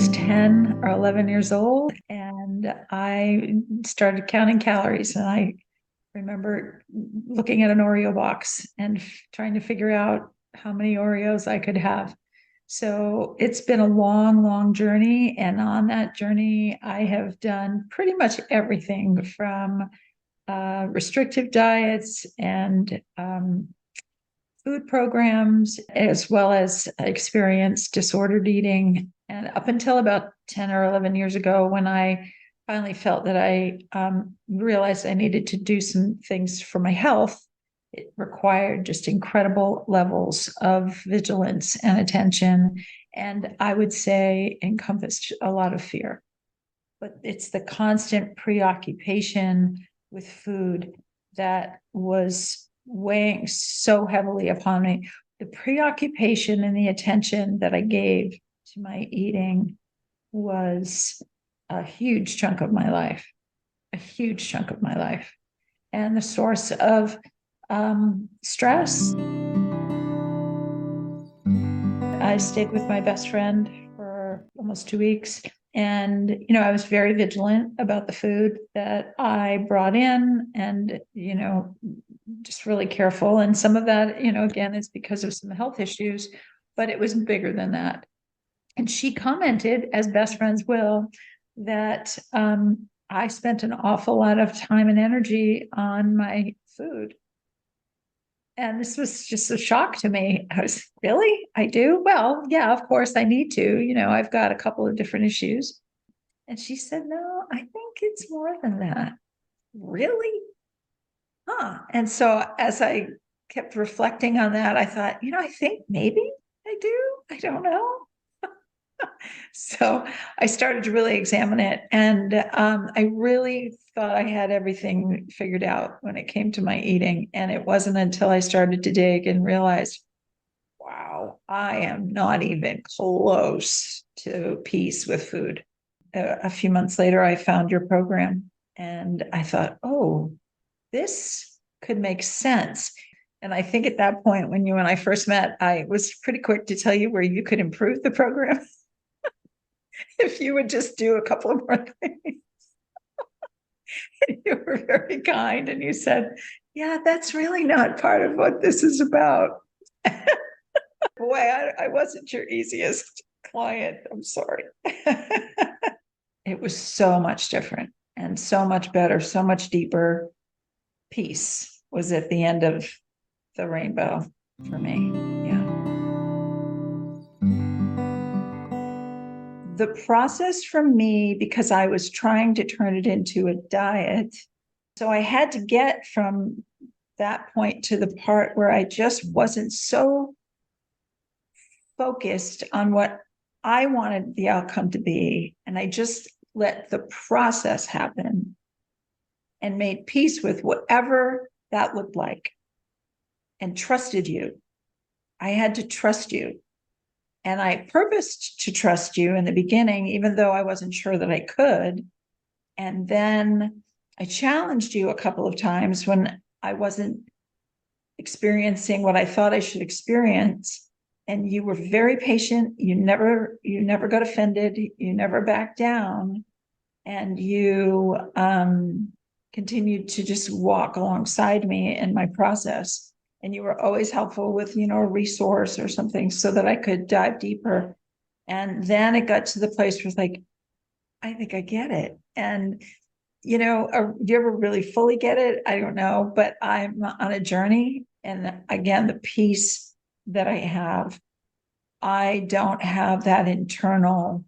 was 10 or 11 years old, and I started counting calories. And I remember looking at an Oreo box and trying to figure out how many Oreos I could have. So it's been a long, long journey. And on that journey, I have done pretty much everything from restrictive diets and food programs, as well as experienced disordered eating. And up until about 10 or 11 years ago, when I finally felt that I realized I needed to do some things for my health, it required just incredible levels of vigilance and attention. And I would say encompassed a lot of fear. But it's the constant preoccupation with food that was weighing so heavily upon me. The preoccupation and the attention that I gave to my eating was a huge chunk of my life, a huge chunk of my life, and the source of stress. I stayed with my best friend for almost 2 weeks. And, I was very vigilant about the food that I brought in and, just really careful. And some of that, again, is because of some health issues, but it was bigger than that. And she commented, as best friends will, that I spent an awful lot of time and energy on my food. And this was just a shock to me. I was, really? I do? Well, yeah, of course I need to. I've got a couple of different issues. And she said, no, I think it's more than that. Really? Huh. And so as I kept reflecting on that, I thought, I think maybe I do. I don't know. So I started to really examine it. And I really thought I had everything figured out when it came to my eating. And it wasn't until I started to dig and realized, wow, I am not even close to peace with food. A few months later, I found your program and I thought, oh, this could make sense. And I think at that point, when you and I first met, I was pretty quick to tell you where you could improve the program if you would just do a couple of more things. You were very kind and you said, yeah, that's really not part of what this is about. Boy, I wasn't your easiest client. I'm sorry. It was so much different and so much better, so much deeper. Peace was at the end of the rainbow for me. Yeah. The process for me, because I was trying to turn it into a diet, so I had to get from that point to the part where I just wasn't so focused on what I wanted the outcome to be. And I just let the process happen and made peace with whatever that looked like and trusted you. I had to trust you. And I purposed to trust you in the beginning, even though I wasn't sure that I could. And then I challenged you a couple of times when I wasn't experiencing what I thought I should experience. And you were very patient. You never got offended. You never backed down. And you continued to just walk alongside me in my process. And you were always helpful with, a resource or something so that I could dive deeper. And then it got to the place where it's like, I think I get it. And, do you ever really fully get it? I don't know, but I'm on a journey. And again, the peace that I have, I don't have that internal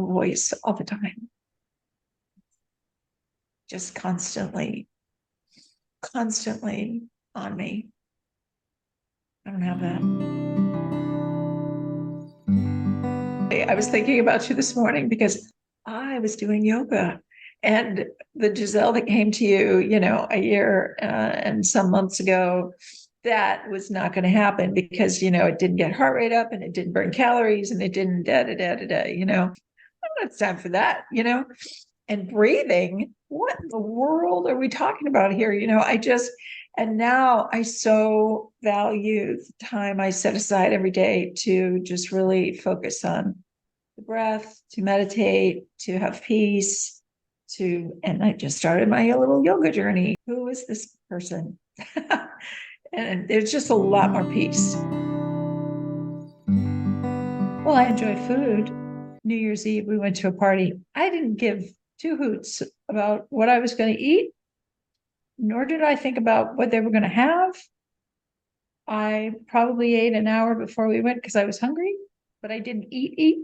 voice all the time. Just constantly on me. I don't have that. I was thinking about you this morning because I was doing yoga, and the Gisele that came to you, a year and some months ago, that was not going to happen because, it didn't get heart rate up and it didn't burn calories and it didn't I don't have time for that, And breathing, what in the world are we talking about here? And now I so value the time I set aside every day to just really focus on the breath, to meditate, to have peace, and I just started my little yoga journey. Who is this person? And there's just a lot more peace. Well, I enjoy food. New Year's Eve, we went to a party. I didn't give two hoots about what I was going to eat, nor did I think about what they were going to have. I probably ate an hour before we went because I was hungry, but I didn't eat.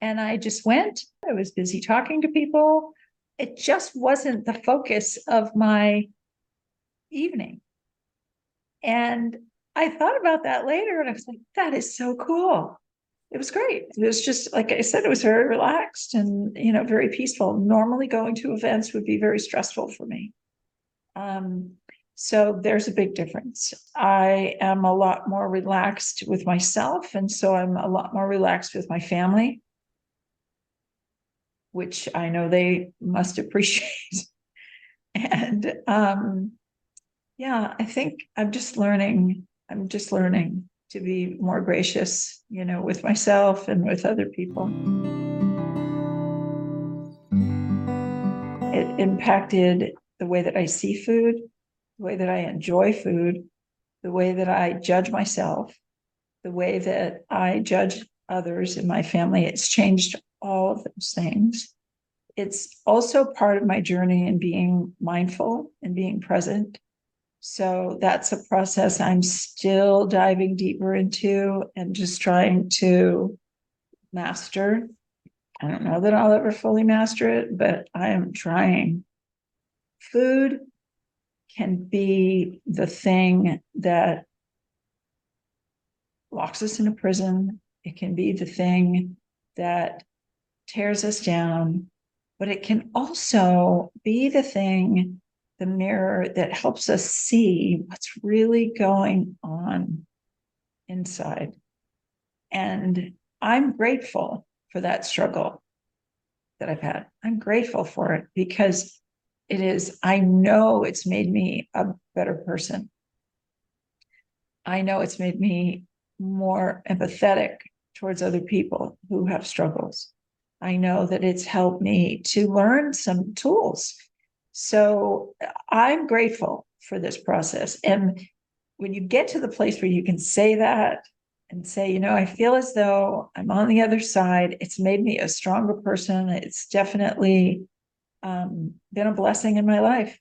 And I just went. I was busy talking to people. It just wasn't the focus of my evening. And I thought about that later and I was like, that is so cool. It was great. It was just, like I said, it was very relaxed and, very peaceful. Normally going to events would be very stressful for me. So there's a big difference. I am a lot more relaxed with myself. And so I'm a lot more relaxed with my family, which I know they must appreciate. And yeah, I think I'm just learning to be more gracious, with myself and with other people. It impacted the way that I see food, the way that I enjoy food, the way that I judge myself, the way that I judge others in my family. It's changed all of those things. It's also part of my journey in being mindful and being present. So that's a process I'm still diving deeper into and just trying to master. I don't know that I'll ever fully master it, but I am trying. Food can be the thing that locks us in a prison. It can be the thing that tears us down, but it can also be the mirror that helps us see what's really going on inside. And I'm grateful for that struggle that I've had. I'm grateful for it because I know it's made me a better person. I know it's made me more empathetic towards other people who have struggles. I know that it's helped me to learn some tools. So I'm grateful for this process. And when you get to the place where you can say that and say, I feel as though I'm on the other side, it's made me a stronger person. It's definitely been a blessing in my life.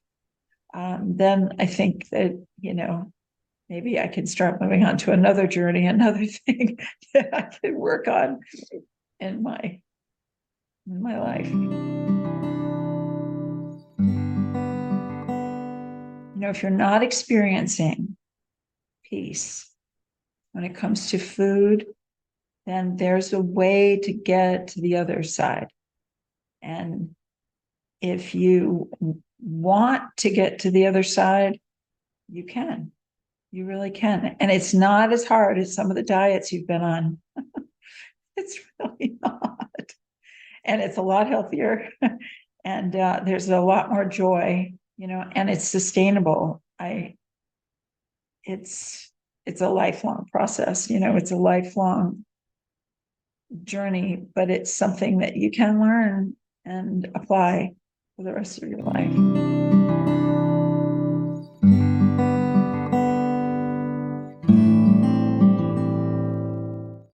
Then I think that, maybe I can start moving on to another journey, another thing that I can work on in my life. If you're not experiencing peace when it comes to food, then there's a way to get to the other side. And if you want to get to the other side, you can. You really can. And it's not as hard as some of the diets you've been on. It's really not. And it's a lot healthier. And there's a lot more joy, and it's sustainable. It's a lifelong process, it's a lifelong journey, but it's something that you can learn and apply for the rest of your life.